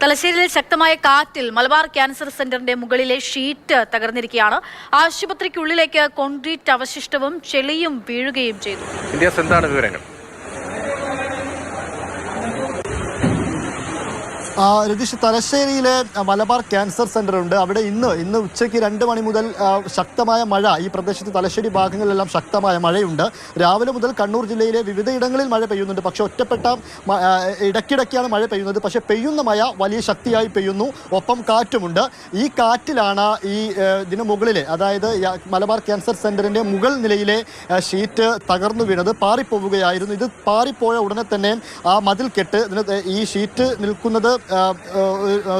തലശ്ശേരിയിൽ ശക്തമായ കാറ്റിൽ മലബാർ ക്യാൻസർ സെന്ററിന്റെ മുകളിലെ ഷീറ്റ് തകർന്നിരിക്കുകയാണ്. ആശുപത്രിക്കുള്ളിലേക്ക് കോൺക്രീറ്റ് അവശിഷ്ടവും ചെളിയും വീഴുകയും ചെയ്തു. എന്താണ് വിവരങ്ങൾ? രതീഷ്, തലശ്ശേരിയിലെ മലബാർ ക്യാൻസർ സെന്റർ ഉണ്ട്. അവിടെ ഇന്ന് ഉച്ചയ്ക്ക് 2 മണി മുതൽ ശക്തമായ മഴ, ഈ പ്രദേശത്ത് തലശ്ശേരി ഭാഗങ്ങളിലെല്ലാം ശക്തമായ മഴയുണ്ട്. രാവിലെ മുതൽ കണ്ണൂർ ജില്ലയിലെ വിവിധയിടങ്ങളിൽ മഴ പെയ്യുന്നുണ്ട്. പക്ഷേ ഒറ്റപ്പെട്ട ഇടയ്ക്കിടയ്ക്കാണ് മഴ പെയ്യുന്നത്. പക്ഷേ പെയ്യുന്ന മഴ വലിയ ശക്തിയായി പെയ്യുന്നു, ഒപ്പം കാറ്റുമുണ്ട്. ഈ കാറ്റിലാണ് ഇതിന് മുകളിലെ, അതായത് മലബാർ ക്യാൻസർ സെന്ററിന്റെ മുകൾ നിലയിലെ ഷീറ്റ് തകർന്നു വീണത്, പാറിപ്പോവുകയായിരുന്നു. ഇത് പാറിപ്പോയ ഉടനെ തന്നെ ആ മതിൽക്കെട്ട്, ഈ ഷീറ്റ് നിൽക്കുന്നത്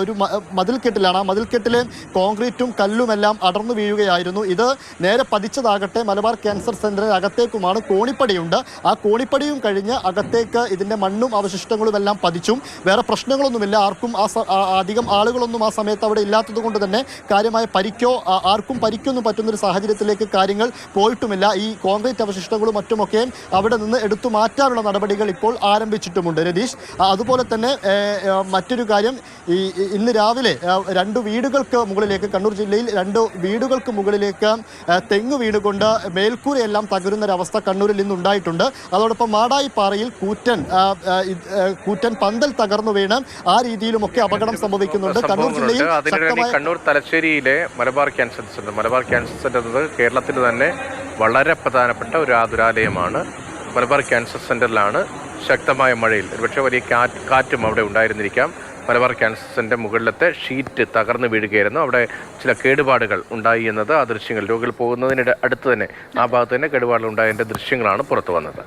ഒരു മതിൽക്കെട്ടിലാണ്. ആ മതിൽക്കെട്ടിലെ കോൺക്രീറ്റും കല്ലുമെല്ലാം അടർന്നു വീഴുകയായിരുന്നു. ഇത് നേരെ പതിച്ചതാകട്ടെ മലബാർ ക്യാൻസർ സെന്ററിന് അകത്തേക്കുമാണ്. കോണിപ്പടിയുണ്ട്. ആ കോണിപ്പടിയും കഴിഞ്ഞ് അകത്തേക്ക് ഇതിൻ്റെ മണ്ണും അവശിഷ്ടങ്ങളും എല്ലാം പതിച്ചും. വേറെ പ്രശ്നങ്ങളൊന്നുമില്ല. ആർക്കും അധികം ആളുകളൊന്നും ആ സമയത്ത് അവിടെ ഇല്ലാത്തത് കൊണ്ട് തന്നെ കാര്യമായ പരിക്കോ ആർക്കും പരിക്കൊന്നും പറ്റുന്നൊരു സാഹചര്യത്തിലേക്ക് കാര്യങ്ങൾ പോയിട്ടുമില്ല. ഈ കോൺക്രീറ്റ് അവശിഷ്ടങ്ങളും മറ്റുമൊക്കെ അവിടെ നിന്ന് എടുത്തു മാറ്റാനുള്ള നടപടികൾ ഇപ്പോൾ ആരംഭിച്ചിട്ടുമുണ്ട്. രതീഷ്, അതുപോലെ തന്നെ മറ്റൊരു കാര്യം, ഇന്ന് രാവിലെ 2 വീടുകൾക്ക് മുകളിലേക്ക്, കണ്ണൂർ ജില്ലയിൽ 2 വീടുകൾക്ക് മുകളിലേക്ക് തെങ്ങ് വീണുകൊണ്ട് മേൽക്കൂരയെല്ലാം തകരുന്നൊരവസ്ഥ കണ്ണൂരിൽ ഇന്നുണ്ടായിട്ടുണ്ട്. അതോടൊപ്പം മാടായിപ്പാറയിൽ കൂറ്റൻ പന്തൽ തകർന്നു വീണ് ആ രീതിയിലുമൊക്കെ അപകടം സംഭവിക്കുന്നുണ്ട്. കണ്ണൂർ ജില്ലയിൽ കണ്ണൂർ തലശ്ശേരിയിലെ മലബാർ ക്യാൻസർ സെന്റർ എന്നത് കേരളത്തിൽ തന്നെ വളരെ പ്രധാനപ്പെട്ട ഒരു ആതുരാലയമാണ്. മലബാർ ക്യാൻസർ സെന്ററിലാണ് ശക്തമായ മഴയിൽ ഒരുപക്ഷെ വലിയ കാറ്റും അവിടെ ഉണ്ടായിരുന്നിരിക്കാം. മലബാർ ക്യാൻസർ സെന്ററിന്റെ മുകളിലത്തെ ഷീറ്റ് തകർന്നു വീഴുകയായിരുന്നു. അവിടെ ചില കേടുപാടുകൾ ഉണ്ടായി എന്നത് ആ ദൃശ്യങ്ങൾ, രോഗികൾ പോകുന്നതിന് അടുത്ത് തന്നെ ആ ഭാഗത്ത് തന്നെ കേടുപാടുകൾ ഉണ്ടായതിൻ്റെ ദൃശ്യങ്ങളാണ് പുറത്തു വന്നത്.